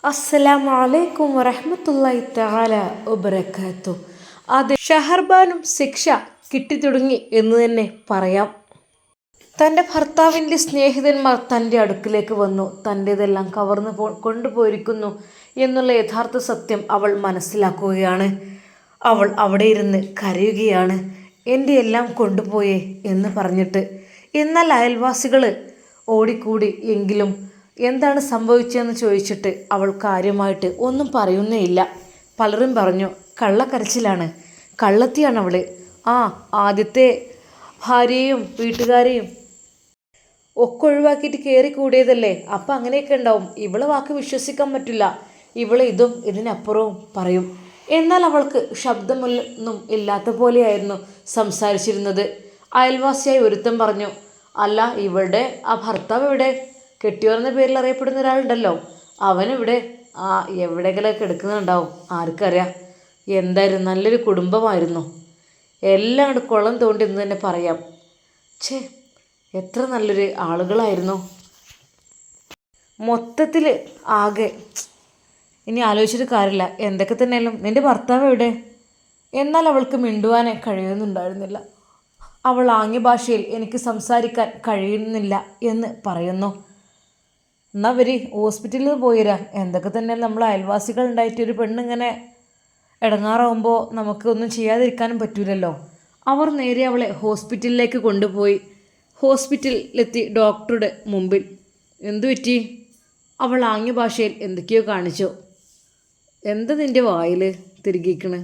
അസ്സലാമു അലൈക്കും വറഹ്മത്തുള്ളാഹി തആല വബറകാതുഹു. അത് ഷഹർബാനും ശിക്ഷ കിട്ടിത്തുടങ്ങി എന്ന് തന്നെ പറയാം. തൻ്റെ ഭർത്താവിൻ്റെ സ്നേഹിതന്മാർ തൻ്റെ അടുക്കിലേക്ക് വന്നു തൻ്റേതെല്ലാം കവർന്നു കൊണ്ടുപോയിരിക്കുന്നു എന്നുള്ള യഥാർത്ഥ സത്യം അവൾ മനസ്സിലാക്കുകയാണ്. അവൾ അവിടെ ഇരുന്ന് കരയുകയാണ്. എൻ്റെ എല്ലാം കൊണ്ടുപോയേ എന്ന് പറഞ്ഞിട്ട്. എന്നാൽ അയൽവാസികൾ ഓടിക്കൂടി എങ്കിലും എന്താണ് സംഭവിച്ചതെന്ന് ചോദിച്ചിട്ട് അവൾ കാര്യമായിട്ട് ഒന്നും പറയുന്നേയില്ല. പലരും പറഞ്ഞു കള്ളക്കരച്ചിലാണ്, കള്ളത്തിയാണ് അവൾ. ആദ്യത്തെ ഭാര്യയും വീട്ടുകാരെയും ഒക്കെ ഒഴിവാക്കിയിട്ട് കയറി കൂടിയതല്ലേ, അപ്പം അങ്ങനെയൊക്കെ ഉണ്ടാവും. ഇവളെ വാക്ക് വിശ്വസിക്കാൻ പറ്റില്ല, ഇവളെ ഇതും ഇതിനപ്പുറവും പറയും. എന്നാൽ അവൾക്ക് ശബ്ദമൊന്നും ഇല്ലാത്ത പോലെയായിരുന്നു സംസാരിച്ചിരുന്നത്. അയൽവാസിയായി ഒരുത്തൻ പറഞ്ഞു, അല്ല ഇവളുടെ ആ ഭർത്താവ് എവിടെ? കെട്ടിയോരെന്ന പേരിൽ അറിയപ്പെടുന്ന ഒരാളുണ്ടല്ലോ, അവനിവിടെ എവിടെയെങ്കിലൊക്കെ എടുക്കുന്നുണ്ടാവും, ആർക്കറിയാം. എന്തായാലും നല്ലൊരു കുടുംബമായിരുന്നു, എല്ലാം കൂടെ കുളം തോണ്ടി എന്ന് തന്നെ പറയാം. ഛേ, എത്ര നല്ലൊരു ആളുകളായിരുന്നു. മൊത്തത്തിൽ ആകെ ഇനി ആലോചിച്ചിട്ട് കാര്യമില്ല. എന്തൊക്കെ തന്നെയാലും നിൻ്റെ ഭർത്താവ് എവിടെ? എന്നാൽ അവൾക്ക് മിണ്ടുവാനേ കഴിയുന്നുണ്ടായിരുന്നില്ല. അവൾ ആംഗ്യ ഭാഷയിൽ എനിക്ക് സംസാരിക്കാൻ കഴിയുന്നില്ല എന്ന് പറയുന്നു. എന്നാൽ വരി ഹോസ്പിറ്റലിൽ പോയിരാ. എന്തൊക്കെ തന്നെ നമ്മൾ അയൽവാസികൾ ഉണ്ടായിട്ട് ഒരു പെണ്ണിങ്ങനെ ഇടങ്ങാറാവുമ്പോൾ നമുക്ക് ഒന്നും ചെയ്യാതിരിക്കാനും പറ്റൂലല്ലോ. അവർ നേരെ അവളെ ഹോസ്പിറ്റലിലേക്ക് കൊണ്ടുപോയി. ഹോസ്പിറ്റലിലെത്തി ഡോക്ടറുടെ മുമ്പിൽ എന്തു പറ്റി? അവൾ ആംഗ്യ ഭാഷയിൽ എന്തൊക്കെയോ കാണിച്ചു. എന്താ നിൻ്റെ വായിൽ തിരികിക്കണ്?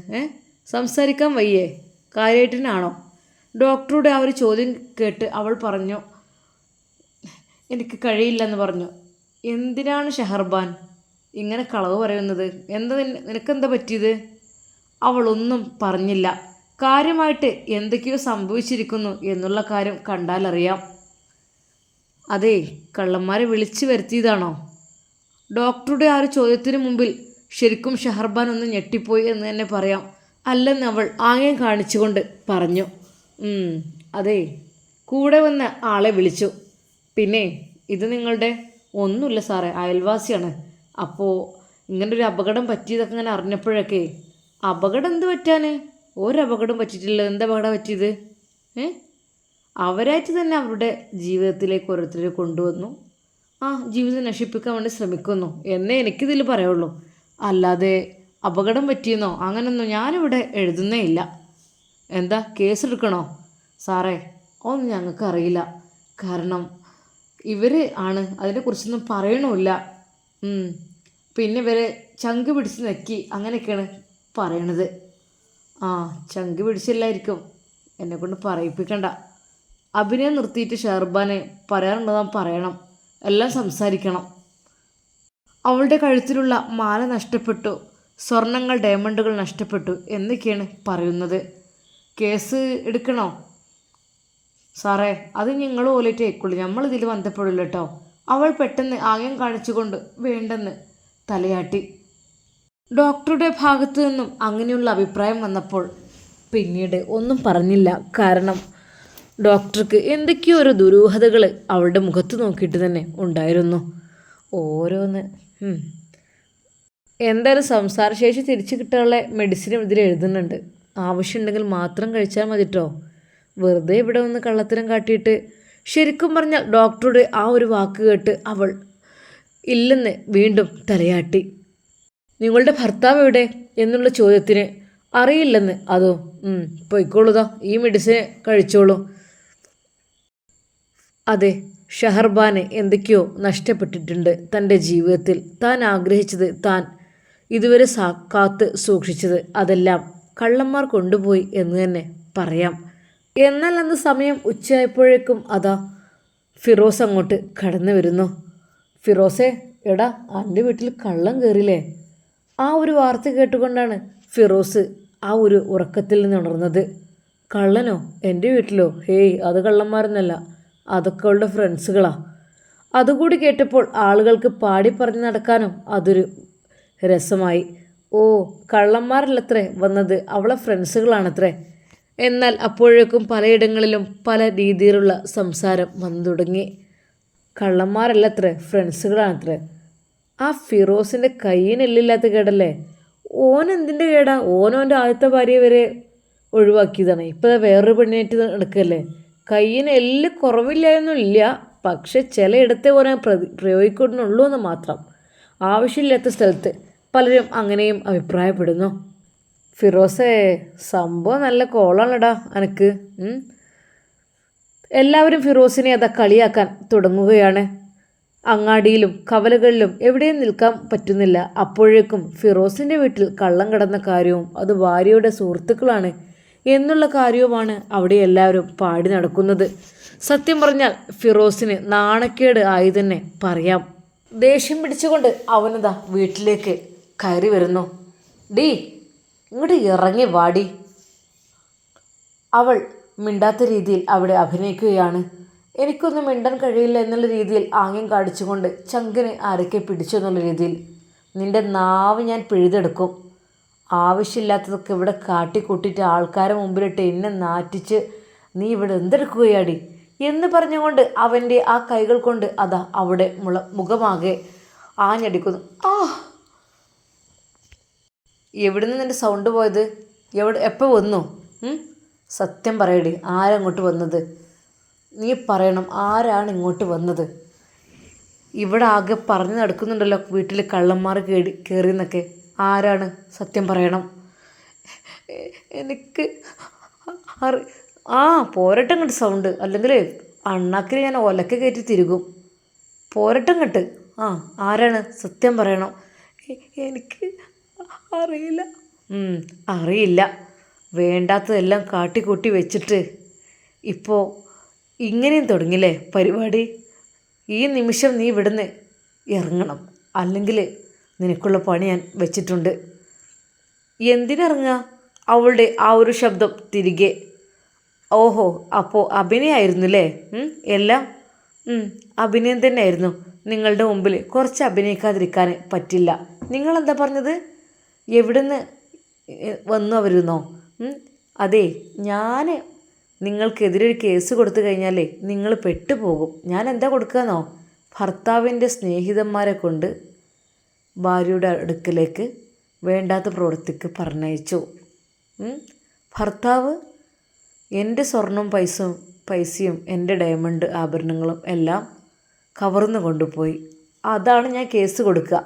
സംസാരിക്കാൻ വയ്യേ? കാര്യമായിട്ടാണോ? ഡോക്ടറുടെ ആ ഒരു ചോദ്യം കേട്ട് അവൾ പറഞ്ഞു, എനിക്ക് കഴിയില്ലെന്ന് പറഞ്ഞു. എന്തിനാണ് ഷഹർബാൻ ഇങ്ങനെ കളവ് പറയുന്നത്? നിനക്കെന്താ പറ്റിയത്? അവളൊന്നും പറഞ്ഞില്ല. കാര്യമായിട്ട് എന്തൊക്കെയോ സംഭവിച്ചിരിക്കുന്നു എന്നുള്ള കാര്യം കണ്ടാലറിയാം. അതെ, കള്ളന്മാരെ വിളിച്ചു വരുത്തിയതാണോ? ഡോക്ടറുടെ ആ ഒരു ചോദ്യത്തിന് മുമ്പിൽ ശരിക്കും ഷഹർബാൻ ഒന്ന് ഞെട്ടിപ്പോയി എന്ന് തന്നെ പറയാം. അല്ലെന്ന് അവൾ ആംഗ്യം കാണിച്ചുകൊണ്ട് പറഞ്ഞു. അതെ, കൂടെ വന്ന ആളെ വിളിച്ചു. പിന്നെ ഇത് നിങ്ങളുടെ? ഒന്നുമില്ല സാറേ, അയൽവാസിയാണ്. അപ്പോൾ ഇങ്ങനൊരു അപകടം പറ്റിയതൊക്കെ ഇങ്ങനെ അറിഞ്ഞപ്പോഴൊക്കെ. അപകടം എന്ത് പറ്റാൻ? ഒരപകടം പറ്റിയിട്ടില്ല. എന്താ അപകടം പറ്റിയത്? അവരായിട്ട് തന്നെ അവരുടെ ജീവിതത്തിലേക്ക് ഓരോരുത്തരെ കൊണ്ടുവന്നു, ജീവിതം നശിപ്പിക്കാൻ വേണ്ടി ശ്രമിക്കുന്നു എന്നേ എനിക്കിതിൽ പറയുള്ളൂ. അല്ലാതെ അപകടം പറ്റിയെന്നോ അങ്ങനൊന്നും ഞാനിവിടെ എഴുതുന്നേ ഇല്ല. എന്താ കേസെടുക്കണോ? സാറേ ഒന്നും ഞങ്ങൾക്കറിയില്ല. കാരണം ഇവർ ആണ് അതിനെക്കുറിച്ചൊന്നും പറയണമില്ല. പിന്നെ ഇവരെ ചങ്ക് പിടിച്ച് നെക്കി അങ്ങനെയൊക്കെയാണ് പറയണത്. ചങ്ക് പിടിച്ചില്ലായിരിക്കും, എന്നെക്കൊണ്ട് പറയിപ്പിക്കണ്ട. അഭിനയം നിർത്തിയിട്ട് ഷഹർബാനെ പറയാനുള്ളതാൻ പറയണം, എല്ലാം സംസാരിക്കണം. അവളുടെ കഴുത്തിലുള്ള മാല നഷ്ടപ്പെട്ടു, സ്വർണങ്ങൾ ഡയമണ്ടുകൾ നഷ്ടപ്പെട്ടു എന്നൊക്കെയാണ് പറയുന്നത്. കേസ് എടുക്കണോ? സാറേ അത് നിങ്ങൾ പോലെയിട്ട് ആയിക്കോളൂ, നമ്മളിതിൽ ബന്ധപ്പെടില്ല കേട്ടോ. അവൾ പെട്ടെന്ന് ആംഗ്യം കാണിച്ചുകൊണ്ട് വേണ്ടെന്ന് തലയാട്ടി. ഡോക്ടറുടെ ഭാഗത്തു നിന്നും അങ്ങനെയുള്ള അഭിപ്രായം വന്നപ്പോൾ പിന്നീട് ഒന്നും പറഞ്ഞില്ല. കാരണം ഡോക്ടർക്ക് എന്തൊക്കെയോ ഒരു ദുരൂഹതകൾ അവളുടെ മുഖത്ത് നോക്കിയിട്ട് തന്നെ ഉണ്ടായിരുന്നു. ഓരോന്ന് എന്തായാലും സംസാരശേഷി തിരിച്ചു കിട്ടാനുള്ള മെഡിസിനും ഇതിൽ എഴുതുന്നുണ്ട്. ആവശ്യമുണ്ടെങ്കിൽ മാത്രം കഴിച്ചാൽ മതി കേട്ടോ. വെറുതെ ഇവിടെ ഒന്ന് കള്ളത്തരം കാട്ടിയിട്ട്. ശരിക്കും പറഞ്ഞാൽ ഡോക്ടറുടെ ആ ഒരു വാക്ക് കേട്ട് അവൾ ഇല്ലെന്ന് വീണ്ടും തലയാട്ടി. നിങ്ങളുടെ ഭർത്താവ് എവിടെ എന്നുള്ള ചോദ്യത്തിന് അറിയില്ലെന്ന്. അതോ പൊയ്ക്കോളൂതാ, ഈ മെഡിസിൻ കഴിച്ചോളൂ. അതെ, ഷഹർബാന് എന്തൊക്കെയോ നഷ്ടപ്പെട്ടിട്ടുണ്ട് തൻ്റെ ജീവിതത്തിൽ. താൻ ആഗ്രഹിച്ചത്, താൻ ഇതുവരെ കാത്ത് സൂക്ഷിച്ചത്, അതെല്ലാം കള്ളന്മാർ കൊണ്ടുപോയി എന്ന് തന്നെ പറയാം. എന്നാൽ അന്ന് സമയം ഉച്ചയായപ്പോഴേക്കും അതാ ഫിറോസ് അങ്ങോട്ട് കടന്നു വരുന്നു. ഫിറോസേ, എടാ എൻ്റെ വീട്ടിൽ കള്ളൻ കയറിയില്ലേ? ആ ഒരു വാർത്ത കേട്ടുകൊണ്ടാണ് ഫിറോസ് ആ ഒരു ഉറക്കത്തിൽ നിന്ന് ഉണർന്നത്. കള്ളനോ? എൻ്റെ വീട്ടിലോ? ഹേയ്, അത് കള്ളന്മാരൊന്നല്ല, അതൊക്കെ അവളുടെ ഫ്രണ്ട്സുകളാ. അതുകൂടി കേട്ടപ്പോൾ ആളുകൾക്ക് പാടി പറഞ്ഞു നടക്കാനും അതൊരു രസമായി. കള്ളന്മാരല്ലത്രേ വന്നത്, അവളെ ഫ്രണ്ട്സുകളാണത്രേ. എന്നാൽ അപ്പോഴേക്കും പലയിടങ്ങളിലും പല രീതിയിലുള്ള സംസാരം വന്നു തുടങ്ങി. കള്ളന്മാരല്ലത്രേ, ഫ്രണ്ട്സുകളാണത്രേ. ആ ഫിറോസിൻ്റെ കയ്യിനെല്ലില്ലാത്ത കേടല്ലേ? ഓൻ എന്തിൻ്റെ കേടാ? ഓനോൻ്റെ ആദ്യത്തെ ഭാര്യ വരെ ഒഴിവാക്കിയതാണ്. ഇപ്പോൾ വേറൊരു പെണ്ണിനായിട്ട് നടക്കുകയല്ലേ? കയ്യിന് എല്ല് കുറവില്ലായൊന്നുമില്ല, പക്ഷെ ചിലയിടത്തെ ഓനെ പ്രയോഗിക്കുന്നുള്ളൂ എന്ന് മാത്രം. ആവശ്യമില്ലാത്ത സ്ഥലത്ത് പലരും അങ്ങനെയും അഭിപ്രായപ്പെടുന്നു. ഫിറോസേ, സംഭവം നല്ല കോളാണടാ അനക്ക്. എല്ലാവരും ഫിറോസിനെ അതാ കളിയാക്കാൻ തുടങ്ങുകയാണ്. അങ്ങാടിയിലും കവലകളിലും എവിടെയും നിൽക്കാൻ പറ്റുന്നില്ല. അപ്പോഴേക്കും ഫിറോസിൻ്റെ വീട്ടിൽ കള്ളം കടന്ന കാര്യവും അത് ഭാര്യയുടെ സുഹൃത്തുക്കളാണ് എന്നുള്ള കാര്യവുമാണ് അവിടെ എല്ലാവരും പാടി നടക്കുന്നത്. സത്യം പറഞ്ഞാൽ ഫിറോസിന് നാണക്കേട് ആയി തന്നെ പറയാം. ദേഷ്യം പിടിച്ചുകൊണ്ട് അവനതാ വീട്ടിലേക്ക് കയറി വരുന്നു. ഡീ, ഇങ്ങോട്ട് ഇറങ്ങി വാടി. അവൾ മിണ്ടാത്ത രീതിയിൽ അവിടെ അഭിനയിക്കുകയാണ്. എനിക്കൊന്നും മിണ്ടാൻ കഴിയില്ല എന്നുള്ള രീതിയിൽ ആംഗ്യം കാണിച്ചുകൊണ്ട് ചങ്കിന് ആരൊക്കെ പിടിച്ചു എന്നുള്ള രീതിയിൽ. നിന്റെ നാവ് ഞാൻ പിഴുതെടുക്കും. ആവശ്യമില്ലാത്തതൊക്കെ ഇവിടെ കാട്ടിക്കൂട്ടിയിട്ട് ആൾക്കാരെ മുമ്പിലിട്ട് എന്നെ നാറ്റിച്ച് നീ ഇവിടെ എന്തെടുക്കുകയാടി എന്ന് പറഞ്ഞുകൊണ്ട് അവൻ്റെ ആ കൈകൾ കൊണ്ട് അതാ അവിടെ മുഖമാകെ ആഞ്ഞടിക്കുന്നു. ആ, എവിടുന്ന് നിൻ്റെ സൗണ്ട് പോയത്? എപ്പോൾ വന്നു? സത്യം പറയടി, ആരങ്ങോട്ട് വന്നത്? നീ പറയണം, ആരാണ് ഇങ്ങോട്ട് വന്നത്? ഇവിടെ ആകെ പറഞ്ഞു നടക്കുന്നുണ്ടല്ലോ വീട്ടിൽ കള്ളന്മാർ കയറിയെന്നൊക്കെ. ആരാണ്? സത്യം പറയണം. എനിക്ക് പോരട്ടം കണ്ട് സൗണ്ട്, അല്ലെങ്കിൽ അണ്ണാക്കിൽ ഞാൻ ഒലക്ക കയറ്റി തിരുകും. പോരട്ടം കെട്ട്. ആരാണ്? സത്യം പറയണം. എനിക്ക് അറിയില്ല. അറിയില്ല. വേണ്ടാത്തതെല്ലാം കാട്ടിക്കൂട്ടി വെച്ചിട്ട് ഇപ്പോൾ ഇങ്ങനെയും തുടങ്ങില്ലേ പരിപാടി? ഈ നിമിഷം നീ ഇവിടുന്ന് ഇറങ്ങണം, അല്ലെങ്കിൽ നിനക്കുള്ള പണി ഞാൻ വെച്ചിട്ടുണ്ട്. എന്തിനിറങ്ങുക? അവളുടെ ആ ഒരു ശബ്ദം തിരികെ. ഓഹോ, അപ്പോൾ അഭിനയമായിരുന്നു അല്ലേ? എല്ലാം അഭിനയം തന്നെയായിരുന്നു. നിങ്ങളുടെ മുമ്പിൽ കുറച്ച് അഭിനയിക്കാതിരിക്കാൻ പറ്റില്ല. നിങ്ങളെന്താ പറഞ്ഞത്? എവിടുന്ന് വന്നു അവരുന്നോ? അതെ, ഞാൻ നിങ്ങൾക്കെതിരെ ഒരു കേസ് കൊടുത്തു കഴിഞ്ഞാലേ നിങ്ങൾ പെട്ടുപോകും. ഞാൻ എന്താ കൊടുക്കാന്നോ? ഭർത്താവിൻ്റെ സ്നേഹിതന്മാരെ കൊണ്ട് ഭാര്യയുടെ അടുക്കലേക്ക് വേണ്ടാത്ത പ്രവൃത്തിക്ക് പറഞ്ഞയച്ചു. ഭർത്താവ് എൻ്റെ സ്വർണവും പൈസയും എൻ്റെ ഡയമണ്ട് ആഭരണങ്ങളും എല്ലാം കവർന്നു കൊണ്ടുപോയി. അതാണ് ഞാൻ കേസ് കൊടുക്കുക.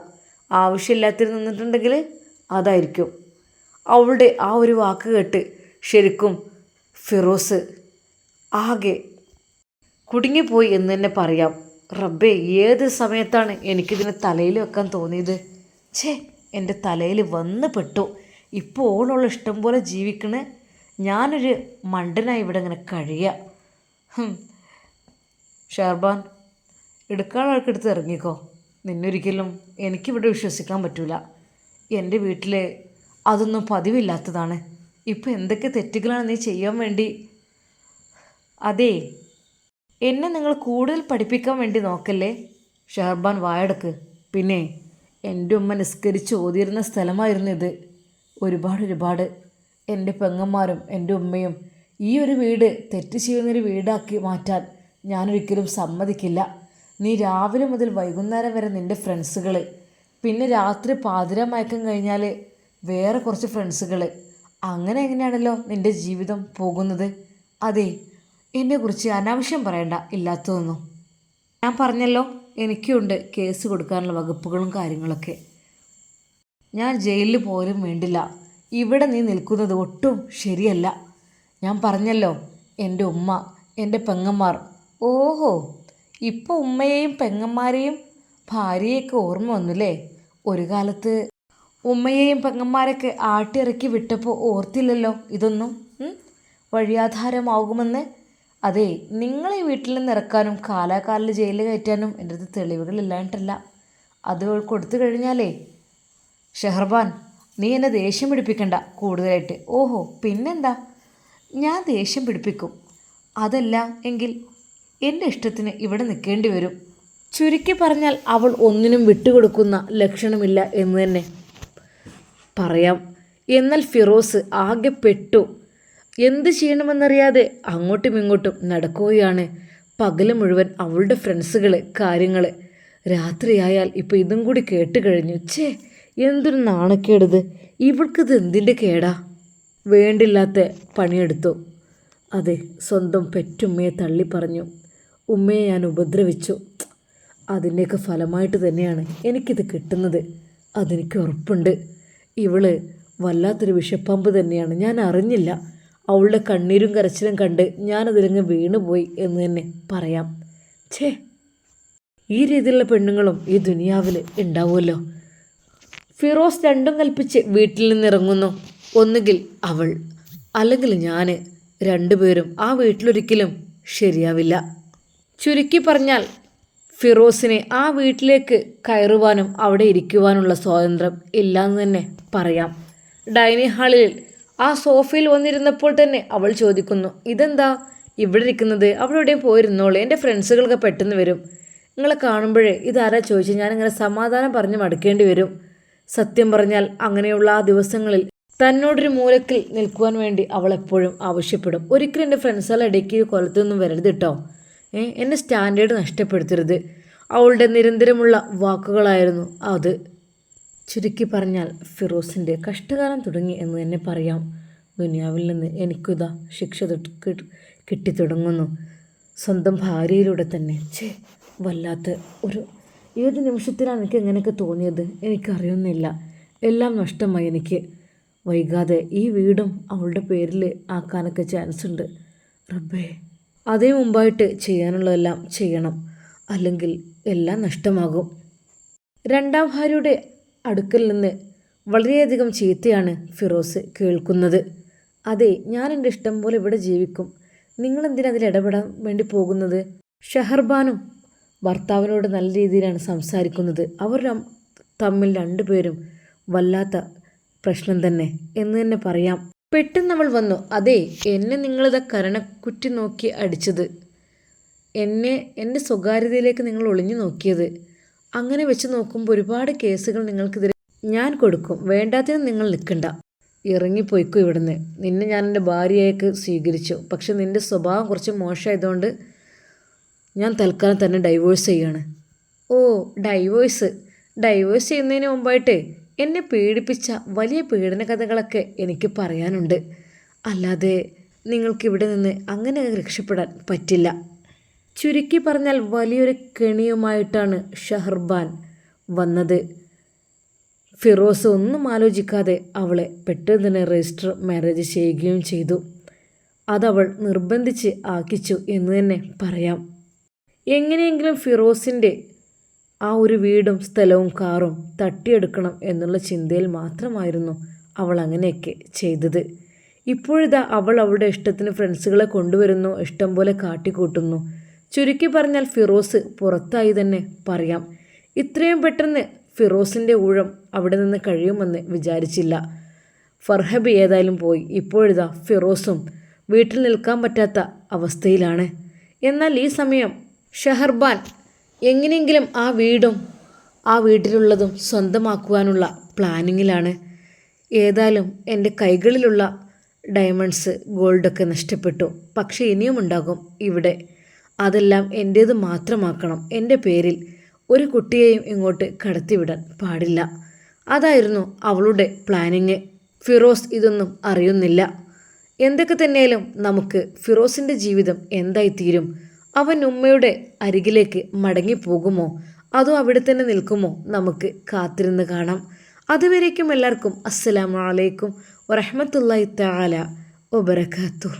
ആവശ്യമില്ലാത്തിരു നിന്നിട്ടുണ്ടെങ്കിൽ അതായിരിക്കും. അവളുടെ ആ ഒരു വാക്ക് കേട്ട് ശരിക്കും ഫിറോസ് ആകെ കുടുങ്ങിപ്പോയി എന്ന് തന്നെ പറയാം. റബ്ബേ, ഏത് സമയത്താണ് എനിക്കിതിനെ തലയിൽ വെക്കാൻ തോന്നിയത്? എൻ്റെ തലയിൽ വന്ന് പെട്ടു. ഇപ്പോൾ ഓളുള്ള ഇഷ്ടം പോലെ ജീവിക്കണ ഞാനൊരു മണ്ടനായി ഇവിടെ ഇങ്ങനെ കഴിയുക. ഷെർബാൻ, എടുക്കാനുള്ളവർക്കെടുത്ത് ഇറങ്ങിക്കോ. നിന്നൊരിക്കലും എനിക്കിവിടെ വിശ്വസിക്കാൻ പറ്റില്ല. എൻ്റെ വീട്ടിൽ അതൊന്നും പതിവില്ലാത്തതാണ്. ഇപ്പോൾ എന്തൊക്കെ തെറ്റുകളാണ് നീ ചെയ്യാൻ വേണ്ടി? അതേ, എന്നെ നിങ്ങൾ കൂടുതൽ പഠിപ്പിക്കാൻ വേണ്ടി നോക്കല്ലേ. ഷെർബാൻ വായടക്ക്. പിന്നെ എൻ്റെ ഉമ്മ നിസ്കരിച്ച് ഓതിയിരുന്ന സ്ഥലമായിരുന്നു ഇത്. ഒരുപാട് എൻ്റെ പെങ്ങന്മാരും എൻ്റെ ഉമ്മയും ഈ ഒരു വീട് തെറ്റ് ചെയ്യുന്നൊരു വീടാക്കി മാറ്റാൻ ഞാനൊരിക്കലും സമ്മതിക്കില്ല. നീ രാവിലെ മുതൽ വൈകുന്നേരം വരെ നിൻ്റെ ഫ്രണ്ട്സുകൾ, പിന്നെ രാത്രി പാതിര മയക്കം കഴിഞ്ഞാൽ വേറെ കുറച്ച് ഫ്രണ്ട്സുകൾ, അങ്ങനെ എങ്ങനെയാണല്ലോ നിൻ്റെ ജീവിതം പോകുന്നത്? അതെ, എന്നെക്കുറിച്ച് അനാവശ്യം പറയണ്ട ഇല്ലാത്തതൊന്നും. ഞാൻ പറഞ്ഞല്ലോ, എനിക്കുണ്ട് കേസ് കൊടുക്കാനുള്ള വകുപ്പുകളും കാര്യങ്ങളൊക്കെ. ഞാൻ ജയിലിൽ പോലും വേണ്ടില്ല. ഇവിടെ നീ നിൽക്കുന്നത് ഒട്ടും ശരിയല്ല. ഞാൻ പറഞ്ഞല്ലോ, എൻ്റെ ഉമ്മ, എൻ്റെ പെങ്ങന്മാർ. ഓഹോ, ഇപ്പോൾ ഉമ്മയെയും പെങ്ങന്മാരെയും ഭാര്യയൊക്കെ ഓർമ്മ വന്നുല്ലേ? ഒരു കാലത്ത് ഉമ്മയെയും പെങ്ങന്മാരൊക്കെ ആട്ടിയിറക്കി വിട്ടപ്പോൾ ഓർത്തില്ലല്ലോ ഇതൊന്നും? വഴിയാധാരമാകുമെന്ന്. അതെ, നിങ്ങളെ വീട്ടിൽ നിന്ന് ഇറക്കാനും കാലാകാലിൽ ജയിലിൽ കയറ്റാനും എൻ്റെ അടുത്ത് തെളിവുകളില്ലായിട്ടല്ല. അത് കൊടുത്തു കഴിഞ്ഞാലേ ഷെഹർബാൻ, നീ എന്നെ ദേഷ്യം പിടിപ്പിക്കണ്ട കൂടുതലായിട്ട്. ഓഹോ, പിന്നെന്താ, ഞാൻ ദേഷ്യം പിടിപ്പിക്കും. അതല്ല എങ്കിൽ എൻ്റെ ഇഷ്ടത്തിന് ഇവിടെ നിൽക്കേണ്ടി വരും. ചുരുക്കി പറഞ്ഞാൽ അവൾ ഒന്നിനും വിട്ടുകൊടുക്കുന്ന ലക്ഷണമില്ല എന്ന് തന്നെ പറയാം. എന്നാൽ ഫിറോസ് ആകെ പെട്ടു. എന്ത് ചെയ്യണമെന്നറിയാതെ അങ്ങോട്ടും ഇങ്ങോട്ടും നടക്കുകയാണ്. പകല് മുഴുവൻ അവളുടെ ഫ്രണ്ട്സുകൾ, കാര്യങ്ങൾ. രാത്രിയായാൽ ഇപ്പോൾ ഇതും കൂടി കേട്ട് കഴിഞ്ഞു. എന്തൊരു നാണക്കേടത്. ഇവൾക്കിത് എന്തിൻ്റെ കേടാ? വേണ്ടില്ലാത്ത പണിയെടുത്തു. അതെ, സ്വന്തം പെറ്റുമ്മയെ തള്ളി പറഞ്ഞു. ഉമ്മയെ ഞാൻ ഉപദ്രവിച്ചു. അതിൻ്റെയൊക്കെ ഫലമായിട്ട് തന്നെയാണ് എനിക്കിത് കിട്ടുന്നത്. അതെനിക്ക് ഉറപ്പുണ്ട്. ഇവള് വല്ലാത്തൊരു വിഷപ്പാമ്പ് തന്നെയാണ്. ഞാൻ അറിഞ്ഞില്ല. അവളുടെ കണ്ണീരും കരച്ചിലും കണ്ട് ഞാനതിലങ്ങ് വീണുപോയി എന്ന് തന്നെ പറയാം. ഈ രീതിയിലുള്ള പെണ്ണുങ്ങളും ഈ ദുനിയാവിൽ ഉണ്ടാവുമല്ലോ. ഫിറോസ് രണ്ടും കൽപ്പിച്ച് വീട്ടിൽ നിന്നിറങ്ങുന്നു. ഒന്നുകിൽ അവൾ അല്ലെങ്കിൽ ഞാൻ, രണ്ടുപേരും ആ വീട്ടിലൊരിക്കലും ശരിയാവില്ല. ചുരുക്കി പറഞ്ഞാൽ ഫിറോസിനെ ആ വീട്ടിലേക്ക് കയറുവാനും അവിടെ ഇരിക്കുവാനുള്ള സ്വാതന്ത്ര്യം ഇല്ലയെന്ന് തന്നെ പറയാം. ഡൈനിങ് ഹാളിൽ ആ സോഫയിൽ വന്നിരുന്നപ്പോൾ തന്നെ അവൾ ചോദിക്കുന്നു, ഇതെന്താ ഇവിടെ ഇരിക്കുന്നത്? അവിടെ എവിടെയും പോയിരുന്നോളൂ, എൻ്റെ ഫ്രണ്ട്സുകളൊക്കെ പെട്ടെന്ന് വരും. നിങ്ങളെ കാണുമ്പോഴേ ഇതാരാ ചോദിച്ചു ഞാനിങ്ങനെ സമാധാനം പറഞ്ഞ് മടുക്കേണ്ടി വരും. സത്യം പറഞ്ഞാൽ അങ്ങനെയുള്ള ആ ദിവസങ്ങളിൽ തന്നോടൊരു മൂലക്കിൽ നിൽക്കുവാൻ വേണ്ടി അവൾ എപ്പോഴും ആവശ്യപ്പെടും. ഒരിക്കലും എൻ്റെ ഫ്രണ്ട്സുകളെ ഇടയ്ക്ക് കൊലത്തൊന്നും വരരുത് കേട്ടോ, എൻ്റെ സ്റ്റാൻഡേർഡ് നഷ്ടപ്പെടുത്തരുത്. അവളുടെ നിരന്തരമുള്ള വാക്കുകളായിരുന്നു അത്. ചുരുക്കി പറഞ്ഞാൽ ഫിറോസിൻ്റെ കഷ്ടകാലം തുടങ്ങി എന്ന് തന്നെ പറയാം. ദുനിയാവിൽ നിന്ന് എനിക്കിതാ ശിക്ഷ കിട്ടിത്തുടങ്ങുന്നു. സ്വന്തം ഭാര്യയിലൂടെ തന്നെ. വല്ലാത്ത ഒരു ഏത് നിമിഷത്തിലാണ് എനിക്ക് എങ്ങനെയൊക്കെ തോന്നിയത് എനിക്കറിയുന്നില്ല. എല്ലാം നഷ്ടമായി എനിക്ക്. വൈകാതെ ഈ വീടും അവളുടെ പേരിൽ ആക്കാനൊക്കെ ചാൻസ് ഉണ്ട്. റബ്ബേ, അതേ മുമ്പായിട്ട് ചെയ്യാനുള്ളതെല്ലാം ചെയ്യണം, അല്ലെങ്കിൽ എല്ലാം നഷ്ടമാകും. രണ്ടാം ഭാര്യയുടെ അടുക്കൽ നിന്ന് വളരെയധികം ചീത്തയാണ് ഫിറോസ് കേൾക്കുന്നത്. അതെ, ഞാൻ എൻ്റെ ഇഷ്ടം പോലെ ഇവിടെ ജീവിക്കും, നിങ്ങളെന്തിനാ അതിൽ ഇടപെടാൻ വേണ്ടി പോകുന്നത്? ഷഹർബാനും ഭർത്താവിനോട് നല്ല രീതിയിലാണ് സംസാരിക്കുന്നത്. അവർ തമ്മിൽ രണ്ടുപേരും വല്ലാത്ത പ്രശ്നം തന്നെ എന്ന് തന്നെ പറയാം. പെട്ടെന്ന് അവൾ വന്നു. അതെ, എന്നെ നിങ്ങളിത് കരണക്കുറ്റി നോക്കി അടിച്ചത്, എൻ്റെ സ്വകാര്യതയിലേക്ക് നിങ്ങൾ ഒളിഞ്ഞു നോക്കിയത്. അങ്ങനെ വെച്ച് നോക്കുമ്പോൾ ഒരുപാട് കേസുകൾ നിങ്ങൾക്കെതിരെ ഞാൻ കൊടുക്കും. വേണ്ടാത്തതിന് നിങ്ങൾ നിൽക്കണ്ട, ഇറങ്ങിപ്പോയിക്കോ ഇവിടുന്ന്. നിന്നെ ഞാൻ എൻ്റെ ഭാര്യയായിട്ട് സ്വീകരിച്ചു, പക്ഷെ നിൻ്റെ സ്വഭാവം കുറച്ച് മോശമായതുകൊണ്ട് ഞാൻ തൽക്കാലം തന്നെ ഡൈവോഴ്സ് ചെയ്യാണ്. ഓ, ഡൈവോഴ്സ് ചെയ്യുന്നതിന് മുമ്പായിട്ട് എന്നെ പീഡിപ്പിച്ച വലിയ പീഡന കഥകളൊക്കെ എനിക്ക് പറയാനുണ്ട്. അല്ലാതെ നിങ്ങൾക്കിവിടെ നിന്ന് അങ്ങനെ രക്ഷപ്പെടാൻ പറ്റില്ല. ചുരുക്കി പറഞ്ഞാൽ വലിയൊരു കെണിയുമായിട്ടാണ് ഷഹർബാൻ വന്നത്. ഫിറോസ് ഒന്നും ആലോചിക്കാതെ അവളെ പെട്ടെന്ന് തന്നെ രജിസ്റ്റർ മാരേജ് ചെയ്യുകയും ചെയ്തു. അതവൾ നിർബന്ധിച്ച് ആക്കിച്ചു എന്ന് തന്നെ പറയാം. എങ്ങനെയെങ്കിലും ഫിറോസിൻ്റെ ആ ഒരു വീടും സ്ഥലവും കാറും തട്ടിയെടുക്കണം എന്നുള്ള ചിന്തയിൽ മാത്രമായിരുന്നു അവൾ അങ്ങനെയൊക്കെ ചെയ്തത്. ഇപ്പോഴിതാ അവൾ അവളുടെ ഇഷ്ടത്തിന് ഫ്രണ്ട്സുകളെ കൊണ്ടുവരുന്നു, ഇഷ്ടം പോലെ കാട്ടിക്കൂട്ടുന്നു. ചുരുക്കി പറഞ്ഞാൽ ഫിറോസ് പുറത്തായി തന്നെ പറയാം. ഇത്രയും പെട്ടെന്ന് ഫിറോസിൻ്റെ ഊഴം അവിടെ നിന്ന് കഴിയുമെന്ന് വിചാരിച്ചില്ല. ഫർഹബ് ഏതായാലും പോയി. ഇപ്പോഴിതാ ഫിറോസും വീട്ടിൽ നിൽക്കാൻ പറ്റാത്ത അവസ്ഥയിലാണ്. എന്നാൽ ഈ സമയം ഷഹർബാൻ എങ്ങനെയെങ്കിലും ആ വീടും ആ വീട്ടിലുള്ളതും സ്വന്തമാക്കുവാനുള്ള പ്ലാനിങ്ങിലാണ്. ഏതായാലും എൻ്റെ കൈകളിലുള്ള ഡയമണ്ട്സ്, ഗോൾഡൊക്കെ നഷ്ടപ്പെട്ടു, പക്ഷേ ഇനിയും ഉണ്ടാകും ഇവിടെ. അതെല്ലാം എൻ്റേത് മാത്രമാക്കണം. എൻ്റെ പേരിൽ ഒരു കുട്ടിയെയും ഇങ്ങോട്ട് കടത്തിവിടാൻ പാടില്ല. അതായിരുന്നു അവളുടെ പ്ലാനിങ്. ഫിറോസ് ഇതൊന്നും അറിയുന്നില്ല. എന്തൊക്കെ തന്നെയാലും നമുക്ക് ഫിറോസിൻ്റെ ജീവിതം എന്തായിത്തീരും? അവൻ ഉമ്മയുടെ അരികിലേക്ക് മടങ്ങിപ്പോകുമോ, അതോ അവിടെ തന്നെ നിൽക്കുമോ? നമുക്ക് കാത്തിരുന്ന് കാണാം. അതുവരേക്കും എല്ലാവർക്കും അസ്സലാമു അലൈക്കും വറഹ്മത്തുള്ളാഹി തആല വബറകാതുഹു.